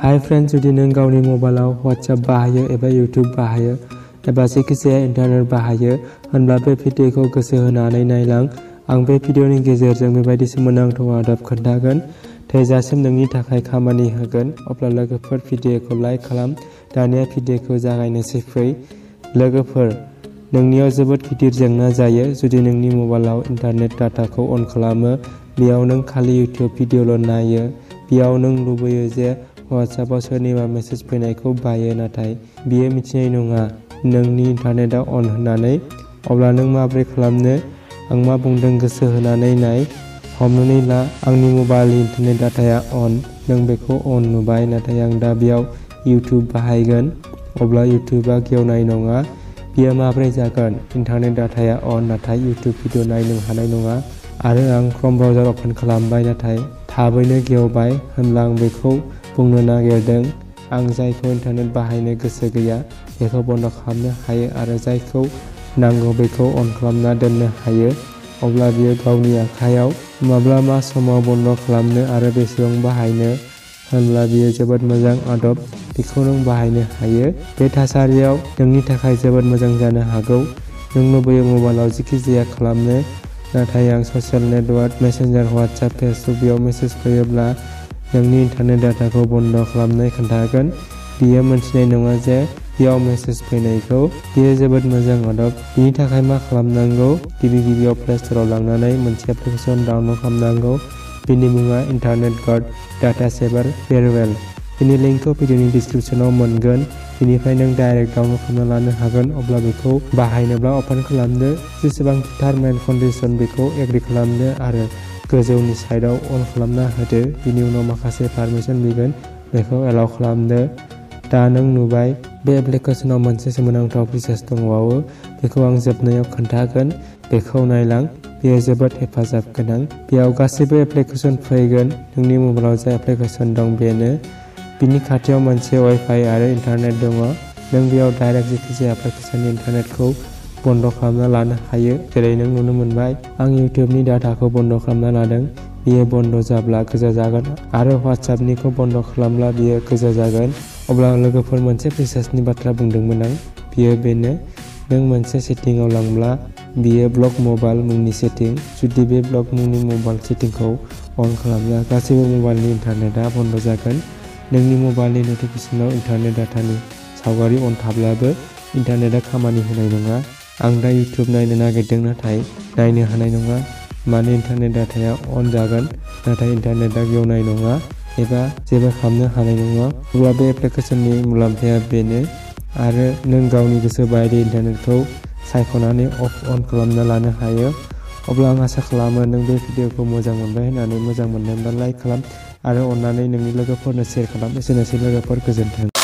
Hi friends, जुदि नों गावनि मबाइलाव WhatsApp बाहायो एबा YouTube बाहायो एबा जायखिजाया इन्टारनेट बाहायो होनब्ला बे भिडिअखौ गोसो होनानै नायलां। आं बे भिडिअनि गेजेरजों बेबायदि सोमोनांथाव आदब खोन्थागोन थैजासिम नोंनि थाखाय खामानि होगोन। अब्ला लोगोफोर भिडिअखौ लाइक खालाम। दानिया भिडिअखौ जागायनोसै फै। लोगोफोर, नोंनियाव जोबोद गिदिर जेंना जायो जुदि नोंनि मबाइलाव इन्टारनेट डाटाखौ अन खालामो। बेयाव नों खालि YouTube भिडिअल' नायो। बेयाव नों लुबैयो जे WhatsAppआव सोरनिबा मेसेज फैनायखौ बायो, नाथाय बियो मिथिनाय नङा नोंनि इन्टारनेटआ अन होननानै। अब्ला नों माबोरै खालामनो? आं मा बुंदों गोसो होनानै नाय। हमनानै ला आंनि मबाइलनि इन्टारनेट डाटाया अन। नों बेखौ अन नुबाय, नाथाय आं दा बेयाव YouTube बाहायगोन। अब्ला YouTubeआ गेवनाय नङा। बेयो माबोरै जागोन? इन्टारनेट डाटाया अन, नाथाय YouTube भिडिअ नायनो हानाय नङा। आरो आं Chrome ब्राउजार अपेन खालामबाय, नाथाय थाबैनो गेवबाय। होनब्ला आं बेखौ बुंनो नागिरदों आं जायखौ इन्टारनेट बाहायनो गोसो गैया बेखौ बन्द खालामनो हायो आरो जायखौ नांगौ बेखौ अन खालामना दोननो हायो। अब्ला बियो गावनि आखायाव माब्ला मा समाव बन्द खालामनो आरो बेसेबां बाहायनो। होनब्ला बियो जोबोद मोजां आदब। बेखौ नों बाहायनो हायो। बे थासारियाव नोंनि थाखाय जोबोद मोजां जानो हागौ। नों लुबैयो मबाइलाव जेखि जाया खालामनो, नाथाय आं social network Messenger WhatsApp, Facebook बेयाव मेसेज फैयोब्ला नोंनि इन्टारनेट डाटाखौ बन्द खालामनो खोन्थागोन। बियो मोनथिनाय नङा जे बेयाव मेसेज फैनायखौ। बेयो जोबोद मोजां आदब। बिनि थाखाय मा खालामनांगौ? गिबियाव प्ले स्ट'राव लांनानै मोनसे एप्लिकेसन डाउनल'ड खालामनांगौ। बेनि मुङा internet guard data saver farewell. बेनि लिंकखौ भिडिअनि डिसक्रिपशनाव मोनगोन। बेनिफ्राय नों डाइरेक्ट डाउनल'ड खालामना लानो हागोन। अब्ला बेखौ बाहायनोब्ला अपेन खालामदो। जेसेबां टार्म एन्ड कन्डिशन बेखौ एग्रि खालामदो आरो गोजौनि साइडआव अन खालामना होदो। बिनि उनाव माखासे पारमिसन बिगोन, बेखौ एलाउ खालामदो। दा नों नुबाय बे एप्लिकेशनाव मोनसे सोमोनांथाव फिचार्स दंबावो। बेखौ आं जोबनायाव खोन्थागोन। बेखौ नायलां। बेयो जोबोद हेफाजाब गोनां। बेयाव गासैबो एप्लिकेशन फैगोन। नोंनि मबाइलाव जा एप्लिकेशन दं बेनो। बिनि खाथियाव मोनसे वाइफाइ आरो इन्टारनेट दङ। नों बेयाव डाइरेक्ट जायखिजाया एप्लिकेशननि इन्टारनेटखौ बन्द खालामना लानो हायो। जेरै नों नुनो मोनबाय आं YouTubeनि डाटाखौ बन्द खालामना लादों। बेयो बन्द जाब्ला गोजा जागोन आरो WhatsAppनिखौ बन्द खालामब्ला बियो गोजा जागोन। अब्ला लोगोफोर, मोनसे फिचार्सनि बाथ्रा बुंदोंमोन आं। बियो बेनो, नों मोनसे सेटिंआव लांब्ला बियो ब्लक मबाइल मुंनि सेटिं। जुदि बे ब्लक मुंनि मबाइल सेटिंखौ अन खालामब्ला गासैबो मबाइलनि इन्टारनेटआ बन्द जागोन। नोंनि मबाइलनि नटिफिकेशनाव इन्टारनेट डाटानि सावगारि अन थाब्लाबो इन्टारनेटआ खामानि होनाय नङा। आं दा YouTube नायनो नागिरदों, नाथाय नायनो हानाय नङा। माने इन्टारनेट डाटाया अन जागोन, नाथाय इन्टारनेटआ गेवनाय नङा एबा जेबो खालामनो हानाय नङा। अब्ला बे एप्लिकेशननि मुलाम्फाया बेनो। आरो नों गावनि गोसो बायदि इन्टारनेटखौ सायख'नानै अफ अन खालामना लानो हायो। अब्ला आं आसा खालामो नों बे भिडिअखौ मोजां मोनबाय होननानै। मोजां मोनदोंबा लाइक खालाम आरो अननानै नोंनि लोगोफोरनो शेयार खालाम। एसेनोसै लोगोफोर, गोजोन्थों।